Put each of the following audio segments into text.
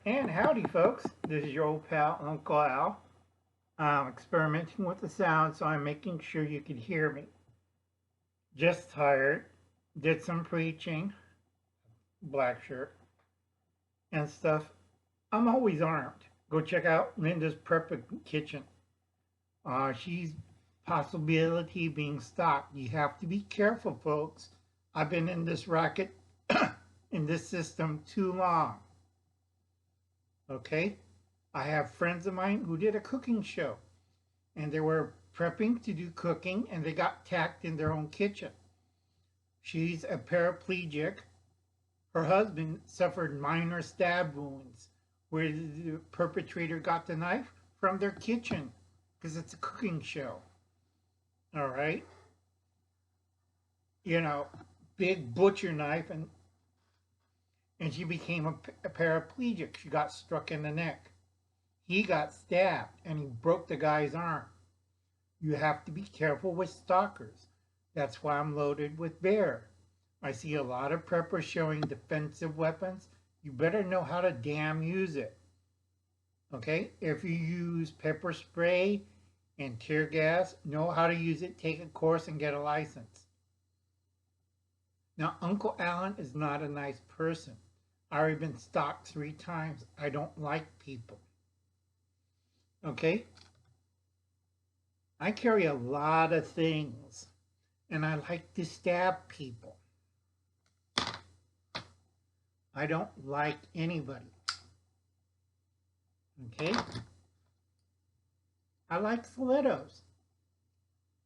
And howdy, folks. This is your old pal, Uncle Al. I'm experimenting with the sound, so I'm making sure you can hear me. Just tired. Did some preaching, black shirt, and stuff. I'm always armed. Go check out Linda's Prep Kitchen. She's possibility being stocked. You have to be careful, folks. I've been in this racket, in this system too long. Okay? I have friends of mine who did a cooking show and they were prepping to do cooking and they got attacked in their own kitchen. She's a paraplegic. Her husband suffered minor stab wounds where the perpetrator got the knife from their kitchen because it's a cooking show. All right? You know, big butcher knife and she became a paraplegic. She got struck in the neck. He got stabbed and he broke the guy's arm. You have to be careful with stalkers. That's why I'm loaded with bear. I see a lot of preppers showing defensive weapons. You better know how to damn use it. Okay? If you use pepper spray and tear gas, know how to use it, take a course, and get a license. Now, Uncle Alan is not a nice person. I've already been stalked 3 times. I don't like people. Okay? I carry a lot of things, and I like to stab people. I don't like anybody. Okay? I like stilettos.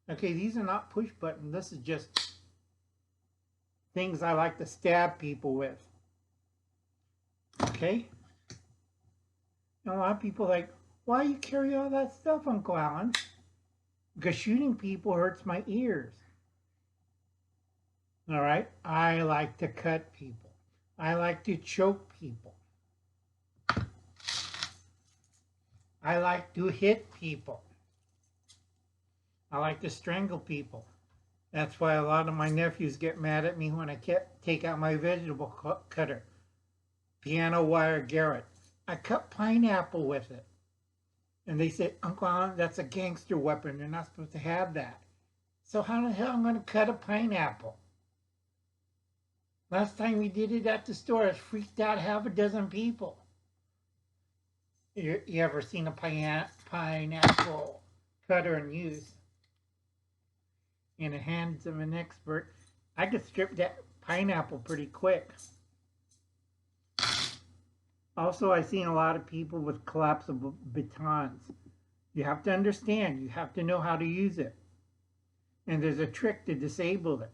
Okay, these are not push buttons. This is just things I like to stab people with. Okay? And a lot of people are like, why you carry all that stuff, Uncle Alan? Because shooting people hurts my ears. All right? I like to cut people. I like to choke people. I like to hit people. I like to strangle people. That's why a lot of my nephews get mad at me when I take out my vegetable cutter. Piano wire Garrett. I cut pineapple with it. And they said, Uncle Alan, that's a gangster weapon. They're not supposed to have that. So how the hell am I going to cut a pineapple? Last time we did it at the store, it freaked out half a dozen people. You ever seen a pineapple cutter in use? In the hands of an expert, I could strip that pineapple pretty quick. Also, I've seen a lot of people with collapsible batons. You have to understand, you have to know how to use it. And there's a trick to disable it.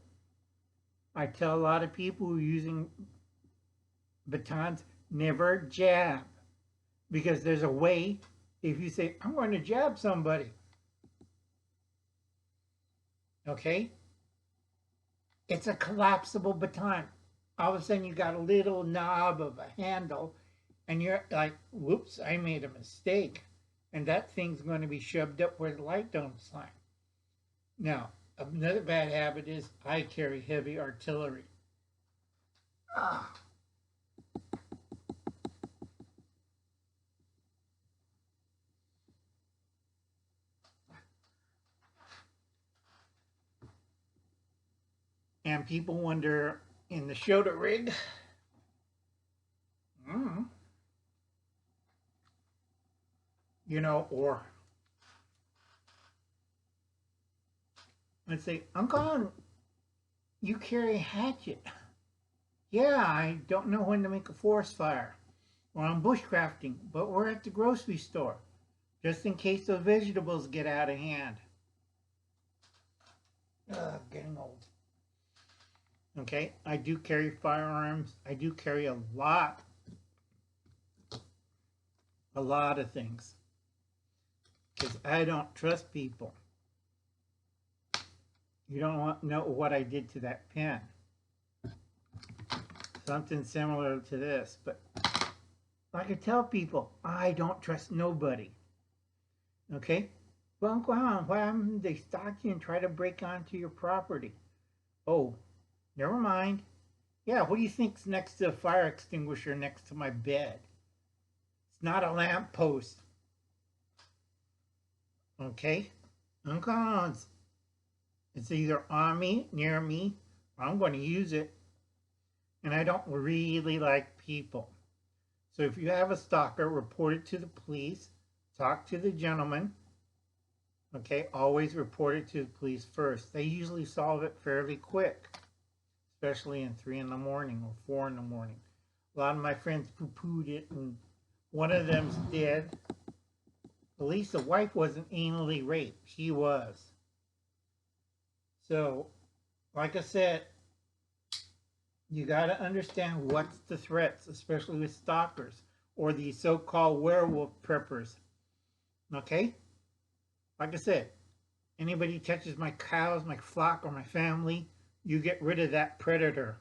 I tell a lot of people who are using batons, never jab. Because there's a way, if you say, I'm going to jab somebody. Okay? It's a collapsible baton. All of a sudden you got a little knob of a handle and you're like, whoops, I made a mistake. And that thing's going to be shoved up where the light don't shine. Now, another bad habit is I carry heavy artillery. And people wonder in the shoulder rig, you know, or let's say, Uncle, you carry a hatchet. Yeah, I don't know when to make a forest fire. Or I'm bushcrafting, but we're at the grocery store, just in case the vegetables get out of hand. Getting old. Okay, I do carry firearms. I do carry a lot of things. Because I don't trust people. You don't know what I did to that pen. Something similar to this, but I could tell people, I don't trust nobody. Okay? Well, Uncle Alan, why haven't they stalk you and try to break onto your property? Oh, never mind. Yeah, what do you think's next to a fire extinguisher next to my bed? It's not a lamppost. Okay? Uncons. It's either on me, near me, or I'm going to use it. And I don't really like people. So if you have a stalker, report it to the police. Talk to the gentleman. Okay, always report it to the police first. They usually solve it fairly quick, especially in 3 in the morning or 4 in the morning. A lot of my friends poo-pooed it, and one of them's dead. At least the wife wasn't anally raped. He was. So, like I said, you got to understand what's the threats, especially with stalkers or these so-called werewolf preppers. Okay? Like I said, anybody touches my cows, my flock, or my family, you get rid of that predator.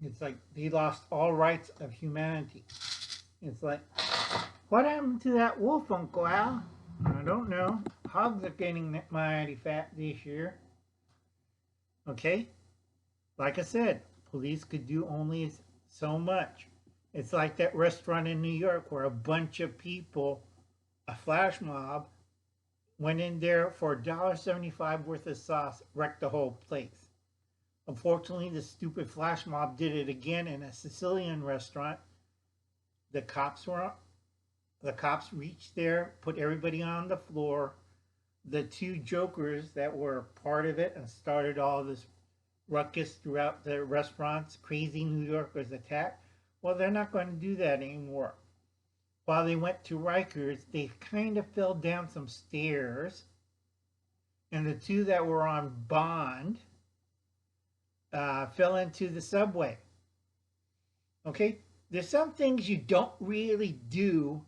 It's like they lost all rights of humanity. It's like, what happened to that wolf, Uncle Al? I don't know. Hogs are getting mighty fat this year. Okay? Like I said, police could do only so much. It's like that restaurant in New York where a bunch of people, a flash mob, went in there for $1.75 worth of sauce, wrecked the whole place. Unfortunately, the stupid flash mob did it again in a Sicilian restaurant. The cops reached there, put everybody on the floor. The 2 jokers that were part of it and started all this ruckus throughout the restaurants, crazy New Yorkers attack. Well, they're not going to do that anymore. While they went to Rikers, they kind of fell down some stairs. And the 2 that were on bond fell into the subway. Okay? There's some things you don't really do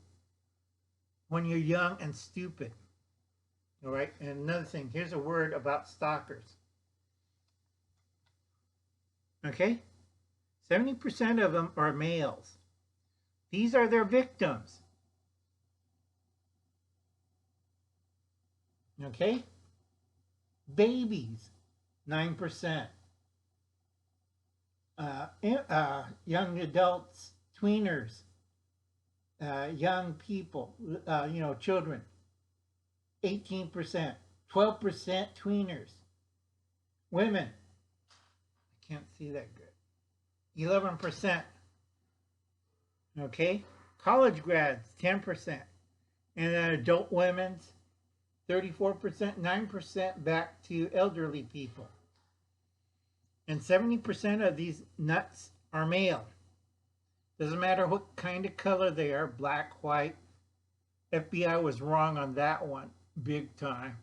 when you're young and stupid. All right? And another thing, here's a word about stalkers. Okay? 70% of them are males. These are their victims. Okay? Babies, 9%. Young adults, tweeners, young people, children, 18%. 12% tweeners. Women, I can't see that good. 11%. Okay? College grads, 10%. And then adult women's, 34%, 9% back to elderly people. And 70% of these nuts are male. Doesn't matter what kind of color they are, black, white. FBI was wrong on that one, big time.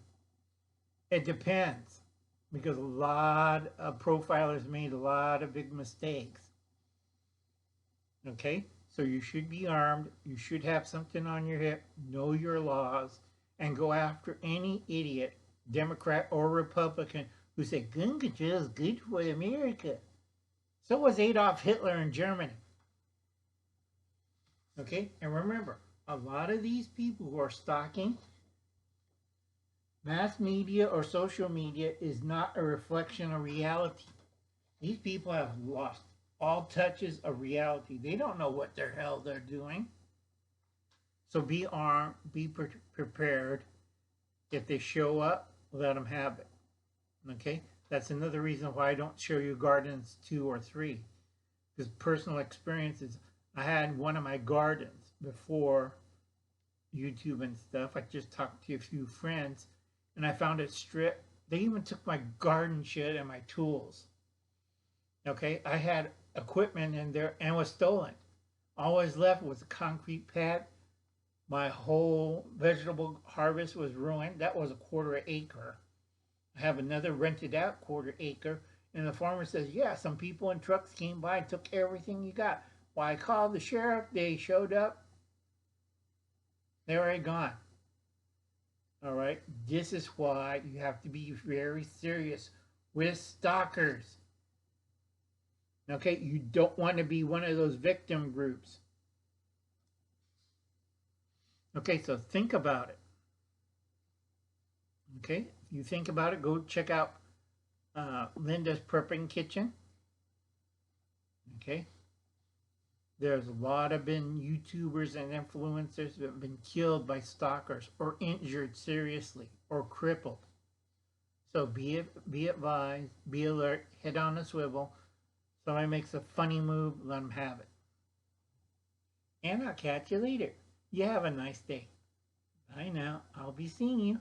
It depends, because a lot of profilers made a lot of big mistakes. Okay? So you should be armed, you should have something on your hip, know your laws, and go after any idiot, Democrat or Republican, who said gun control is good for America. So was Adolf Hitler in Germany. Okay? And remember, a lot of these people who are stalking, mass media or social media is not a reflection of reality. These people have lost all touches of reality. They don't know what the hell they're doing. So be armed, be prepared. If they show up, let them have it. Okay? That's another reason why I don't show you gardens 2 or 3. Because personal experiences, I had one of my gardens before YouTube and stuff. I just talked to a few friends and I found it stripped. They even took my garden shed and my tools. Okay? I had equipment in there and was stolen. All I was left was a concrete pad. My whole vegetable harvest was ruined. That was a 1/4 acre. I have another rented out 1/4 acre. And the farmer says, yeah, some people in trucks came by and took everything you got. Well, I called the sheriff. They showed up. They were already gone. All right. This is why you have to be very serious with stalkers. Okay. You don't want to be one of those victim groups. Okay. So think about it. Okay. If you think about it, go check out Linda's Prepping Kitchen. Okay. There's a lot of been YouTubers and influencers that have been killed by stalkers or injured seriously or crippled. So be advised, be alert, head on a swivel. Somebody makes a funny move, let them have it. And I'll catch you later. You have a nice day. Bye now. I'll be seeing you.